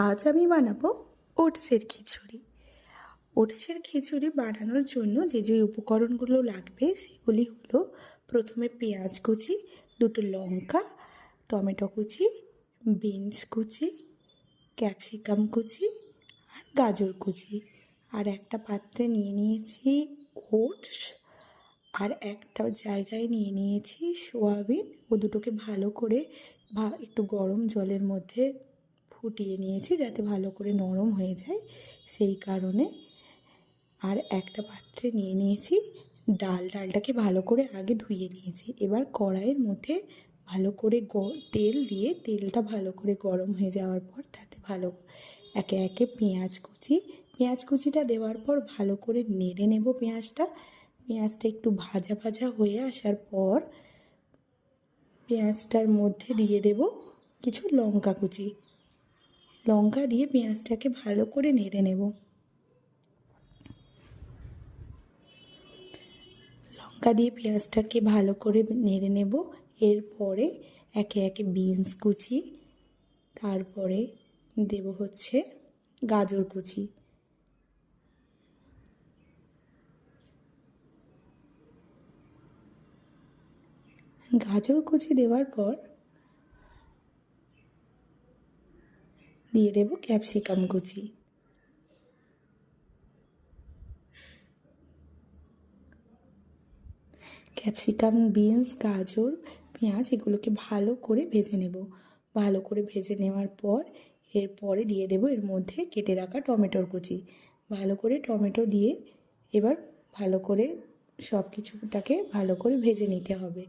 আজ আমি বানাবো ওটসের খিচুড়ি। ওটসের খিচুড়ি বানানোর জন্য যে যে উপকরণগুলো লাগবে সেগুলি হলো, প্রথমে পেঁয়াজ কুচি, দুটো লঙ্কা, টমেটো কুচি, বিনস কুচি, ক্যাপসিকাম কুচি আর গাজর কুচি। আর একটা পাত্রে নিয়ে নিয়েছি ওটস, আর একটা জায়গায় নিয়ে নিয়েছি সোয়াবিন। ও দুটোকে ভালো করে একটু গরম জলের মধ্যে ফুটিয়ে নিয়েছি যাতে ভালো করে নরম হয়ে যায়, সেই কারণে। আর একটা পাত্রে নিয়ে নিয়েছি ডালটাকে ভালো করে আগে ধুয়ে নিয়েছি। এবার কড়াইয়ের মধ্যে ভালো করে তেল দিয়ে, তেলটা ভালো করে গরম হয়ে যাওয়ার পর তাতে ভালো একে একে পেঁয়াজ কুচিটা দেওয়ার পর ভালো করে নেড়ে নেব পেঁয়াজটা একটু ভাজা ভাজা হয়ে আসার পর পেঁয়াজটার মধ্যে দিয়ে দেব কিছু লঙ্কা কুচি। লঙ্কা দিয়ে পেঁয়াজটাকে ভালো করে নেড়ে নেব। লঙ্কা দিয়ে পেঁয়াজটাকে ভালো করে নেড়ে নেব। এরপরে একে একে বিনস কুচি, তারপরে দেব হচ্ছে গাজর কুচি। গাজর কুচি দেওয়ার পর দিয়ে দেব ক্যাপসিকাম কুচি। ক্যাপসিকাম, বিনস, গাজর, পেঁয়াজ এগুলোকে ভালো করে ভেজে নেব। ভালো করে ভেজে নেওয়ার পর এরপরে দিয়ে দেব এর মধ্যে কেটে রাখা টমেটোর কুচি। ভালো করে টমেটো দিয়ে এবার ভালো করে সব কিছুটাকে ভালো করে ভেজে নিতে হবে।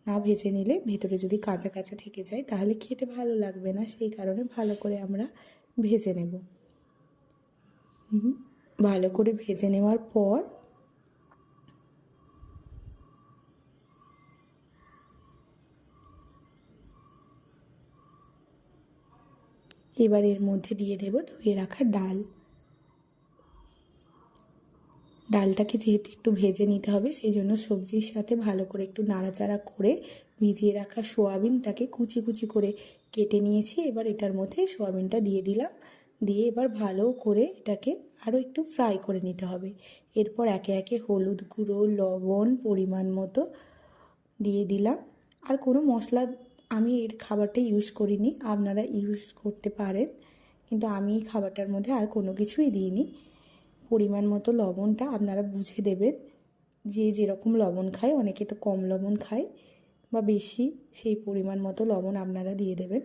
না ভেজে নিলে ভেতরে যদি কাঁচা কাঁচা থেকে যায় তাহলে খেতে ভালো লাগবে না, সেই কারণে ভালো করে আমরা ভেজে নেব। ভালো করে ভেজে নেওয়ার পর এবার এর মধ্যে দিয়ে দেব ধুয়ে রাখা ডালটাকে যেহেতু একটু ভেজে নিতে হবে, সেই জন্য সবজির সাথে ভালো করে একটু নাড়াচাড়া করে ভিজিয়ে রাখা সোয়াবিনটাকে কুচি কুচি করে কেটে নিয়েছি। এবার এটার মধ্যে সোয়াবিনটা দিয়ে দিলাম, দিয়ে এবার ভালো করে এটাকে আরও একটু ফ্রাই করে নিতে হবে। এরপর একে একে হলুদ গুঁড়ো, লবণ পরিমাণ মতো দিয়ে দিলাম। আর কোনো মশলা আমি এর খাবারটা ইউজ করিনি, আপনারা ইউজ করতে পারেন, কিন্তু আমি এই খাবারটার মধ্যে আর কোনো কিছুই দিইনি। পরিমাণ মতো লবণটা আপনারা বুঝে দেবেন, যে যেরকম লবণ খায়, অনেকে তো কম লবণ খায় বা বেশি, সেই পরিমাণ মতো লবণ আপনারা দিয়ে দেবেন।